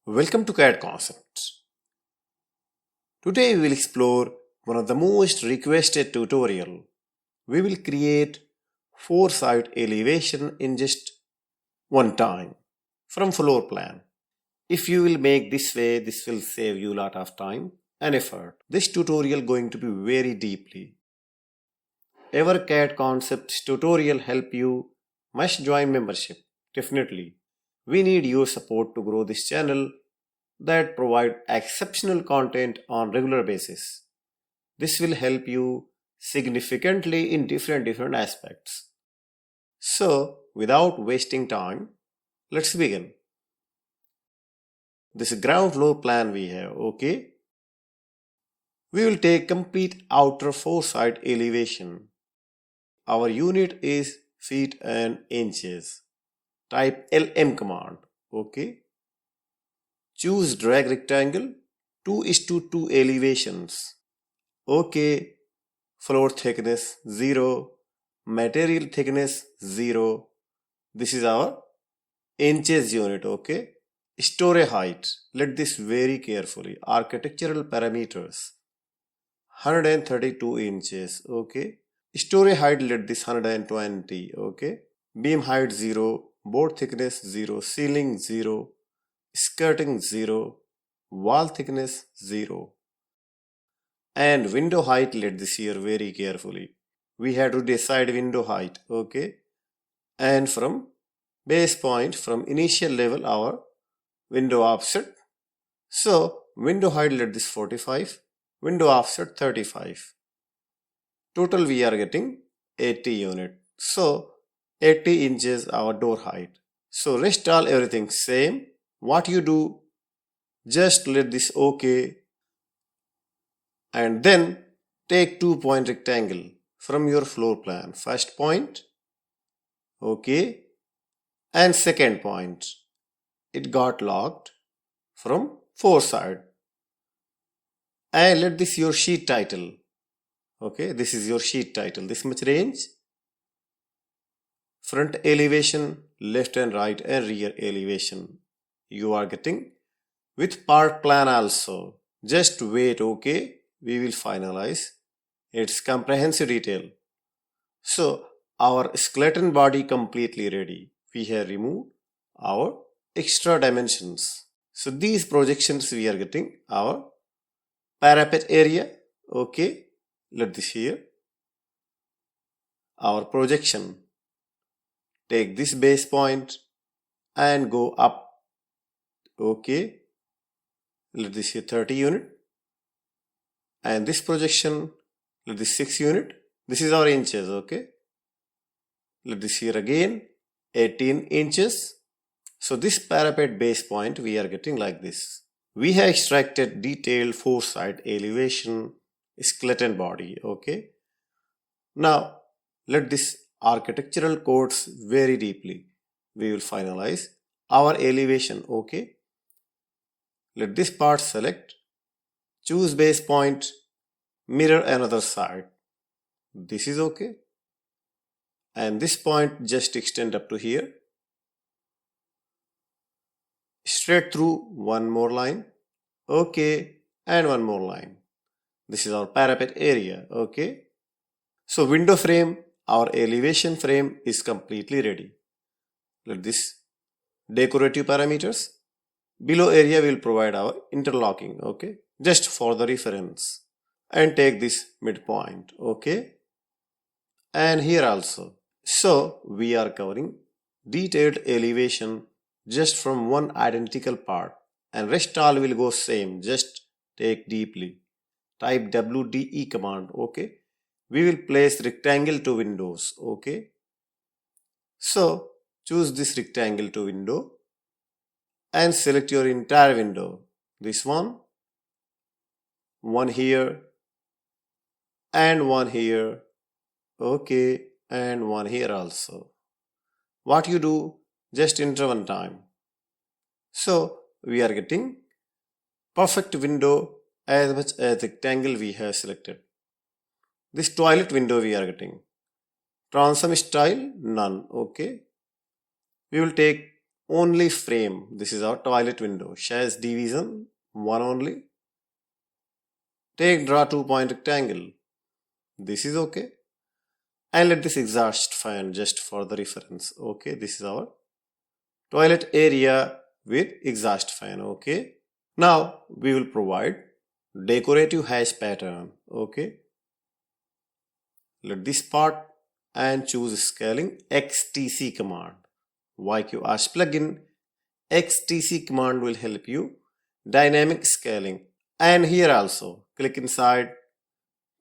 Welcome to CAD Concepts. Today we will explore one of the most requested tutorial. We will create 4-side elevation in just one time from floor plan. If you will make this way, this will save you a lot of time and effort. This tutorial going to be very deeply. Our CAD Concepts tutorial help you, must join membership. Definitely. We need your support to grow this channel that provide exceptional content on regular basis. This will help you significantly in different aspects. So, without wasting time, let's begin. This ground floor plan we have, okay? We will take complete outer 4-side elevation. Our unit is feet and inches. Type LM command, okay? Choose drag rectangle 2:2 elevations. Okay. Floor thickness 0. Material thickness 0. This is our inches unit, okay? Story height. Let this very carefully. Architectural parameters 132 inches, okay? Story height, let this 120, okay? Beam height 0. Board thickness 0. Ceiling 0. Skirting 0. Wall thickness 0. And window height, let this here very carefully. We have to decide window height, okay? And from base point, from initial level, our window offset. So, window height, let this 45. Window offset 35. Total we are getting 80 unit. So, 80 inches our door height. So, rest all everything same. What you do, just let this okay. And then take 2-point rectangle from your floor plan. First point, okay, and second point. It got locked from 4 side. And let this your sheet title. Okay, this is your sheet title. This much range. Front elevation, left and right and rear elevation. You are getting with part plan also. Just wait, okay. We will finalize its comprehensive detail. So, our skeleton body completely ready. We have removed our extra dimensions. So, these projections we are getting our parapet area. Okay, let this here. Our projection. Take this base point and go up. Okay, let this here 30 unit. And this projection, let this 6 unit. This is our inches, okay? Let this here again, 18 inches. So this parapet base point we are getting like this. We have extracted detailed 4-side elevation, skeleton body, okay? Now, let this architectural codes very deeply. We will finalize our elevation, okay? Let this part select. Choose base point, mirror another side. This is okay. And this point just extend up to here. Straight through one more line. Okay. And one more line. This is our parapet area. Okay. So window frame, our elevation frame is completely ready. Let this decorative parameters. Below area will provide our interlocking. Okay. Just for the reference. And take this midpoint. Okay. And here also. So we are covering detailed elevation just from one identical part. And rest all will go same. Just take deeply. Type WDE command. Okay. We will place rectangle to windows. Okay. So choose this rectangle to window. And select your entire window. This one here, and one here, okay, and one here also. What you do, just enter one time. So we are getting perfect window as much as rectangle we have selected. This toilet window we are getting. Transom style, none, okay. We will take only frame. This is our toilet window. Shares division 1 only. Take draw 2-point rectangle. This is okay. And let this exhaust fan just for the reference. Okay, this is our toilet area with exhaust fan. Okay. Now we will provide decorative hash pattern. Okay. Let this part and choose scaling XTC command. YQArch Plugin XTC command will help you dynamic scaling. And here also click inside,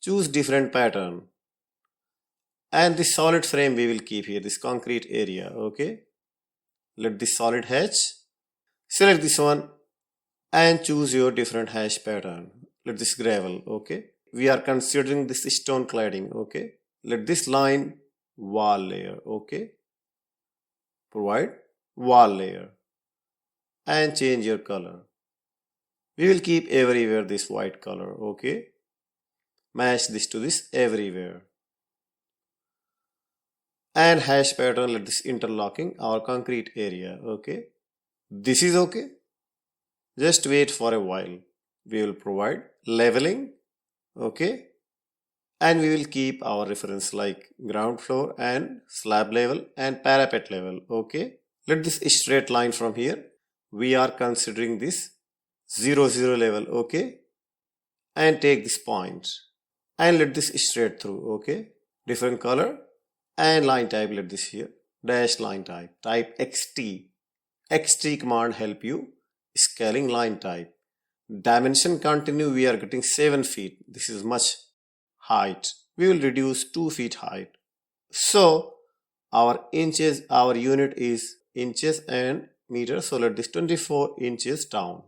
choose different pattern. And this solid frame we will keep here, this concrete area. Okay. Let this solid hatch. Select this one and choose your different hash pattern. Let this gravel. Okay. We are considering this stone cladding. Okay. Let this line wall layer. Okay. Provide wall layer and change your color. We will keep everywhere this white color. Okay. Match this to this everywhere. And hash pattern, let this interlocking our concrete area. Okay. This is okay. Just wait for a while. We will provide leveling. Okay. And we will keep our reference like ground floor and slab level and parapet level. Okay. Let this straight line from here. We are considering this 0, 0 level. Okay. And take this point and let this straight through. Okay. Different color. And line type, let this here, dash line type, type XT. XT command help you scaling line type. Dimension continue, we are getting 7 feet. This is much height. We will reduce 2 feet height. So our inches, our unit is inches and meters. So let this 24 inches down,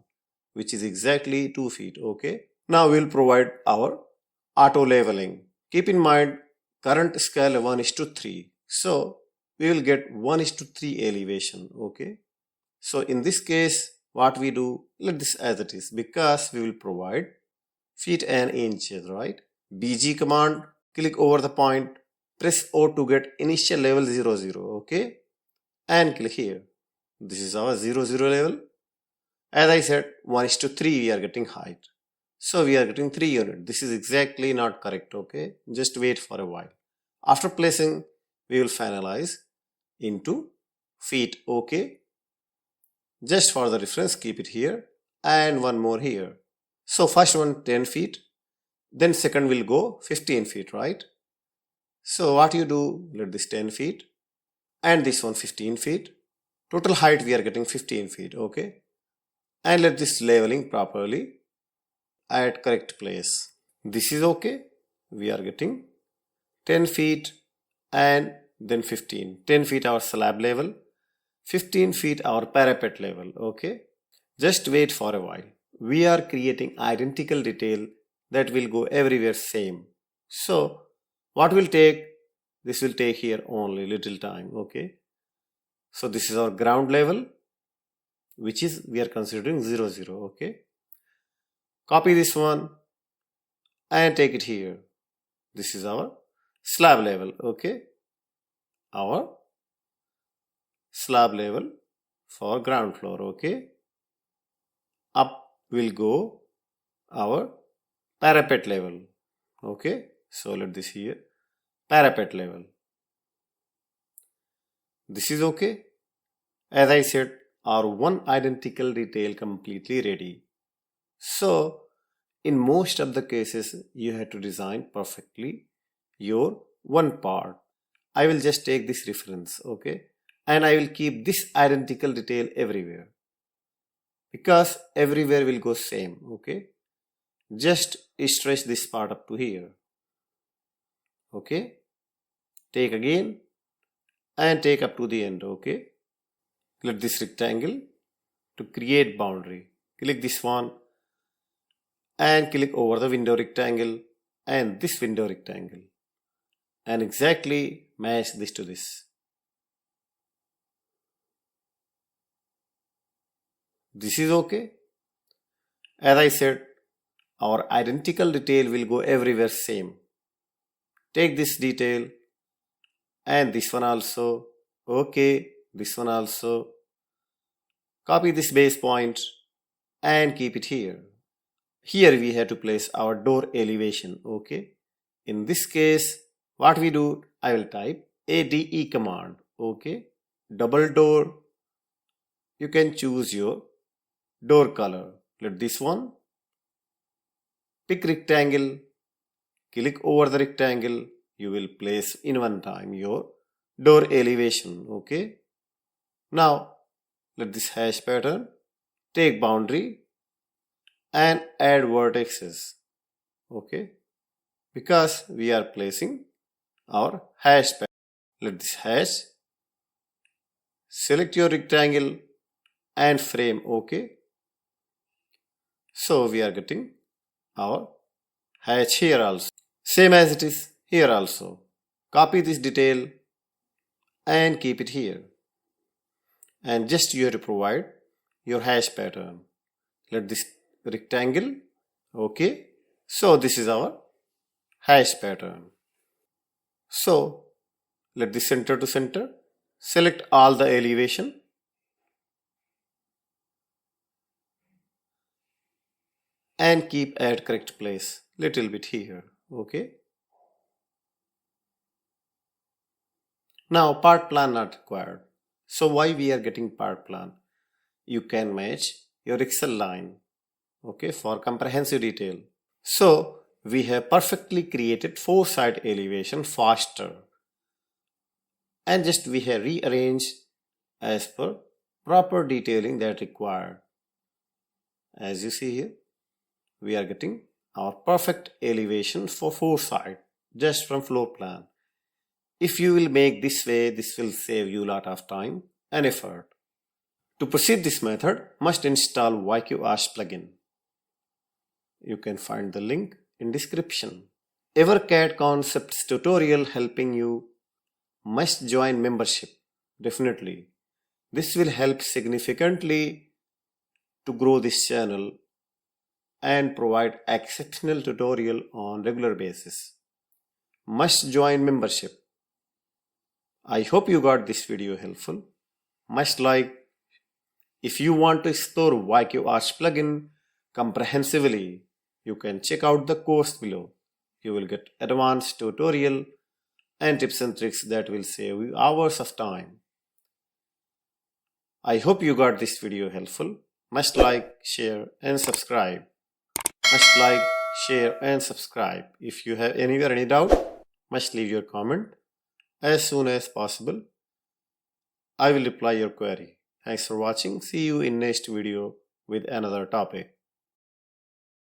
which is exactly 2 feet. Okay. Now we will provide our auto leveling. Keep in mind, current scale 1:3. So we will get 1:3 elevation. Okay. So in this case, what we do, let this as it is, because we will provide feet and inches, right? BG command, click over the point, press O to get initial level 0, 0. Okay. And click here. This is our 0, 0 level. As I said, 1:3 we are getting height. So we are getting 3 units. This is exactly not correct. Okay. Just wait for a while. After placing, we will finalize into feet. Okay. Just for the reference, keep it here and one more here. So first one 10 feet. Then second will go 15 feet, right? So what you do, let this 10 feet and this one 15 feet. Total height we are getting 15 feet. Okay. And let this leveling properly at correct place. This is okay. We are getting 10 feet and then 15. 10 feet our slab level, 15 feet our parapet level. Okay. Just wait for a while. We are creating identical detail that will go everywhere same. So what will take? This will take here only little time. Okay. So this is our ground level, which is we are considering 0, 0. Okay. Copy this one and take it here. This is our slab level. Okay. Our slab level for ground floor. Okay. Up will go our parapet level. Okay. So let this here parapet level. This is okay. As I said, our one identical detail completely ready. So in most of the cases, you have to design perfectly your one part. I will just take this reference, okay? And I will keep this identical detail everywhere. Because everywhere will go same, okay? Just stretch this part up to here. Okay? Take again and take up to the end, okay? Let this rectangle to create boundary. Click this one and click over the window rectangle and this window rectangle and exactly match this to this. This is okay. As I said, our identical detail will go everywhere same. Take this detail and this one also. Okay, this one also. Copy this base point and keep it here. Here we have to place our door elevation. Okay. In this case, what we do, I will type ADE command. Okay. Double door. You can choose your door color. Let this one. Pick rectangle. Click over the rectangle. You will place in one time your door elevation. Okay. Now let this hash pattern. Take boundary and add vertices. Okay. Because we are placing our hash pattern. Let this hash. Select your rectangle and frame. Okay. So we are getting our hash here also. Same as it is here also. Copy this detail and keep it here. And just you have to provide your hash pattern. Let this rectangle. Okay. So this is our hash pattern. So let this center to center. Select all the elevation. And keep at correct place. Little bit here. Okay. Now part plan not required. So why we are getting part plan? You can match your Excel line. Okay, for comprehensive detail. So we have perfectly created 4-side elevation faster. And just we have rearranged as per proper detailing that required. As you see here, we are getting our perfect elevation for 4-side just from floor plan. If you will make this way, this will save you a lot of time and effort. To proceed this method, must install YQArch Plugin. You can find the link in description. EverCAD concepts tutorial helping you. Must join membership. Definitely. This will help significantly to grow this channel and provide exceptional tutorial on regular basis. Must join membership. I hope you got this video helpful. Must like. If you want to explore YQArch plugin comprehensively, you can check out the course below. You will get advanced tutorial and tips and tricks that will save you hours of time. I hope you got this video helpful. Must like, share and subscribe. Must like, share and subscribe. If you have any doubt, must leave your comment as soon as possible. I will reply your query. Thanks for watching. See you in next video with another topic.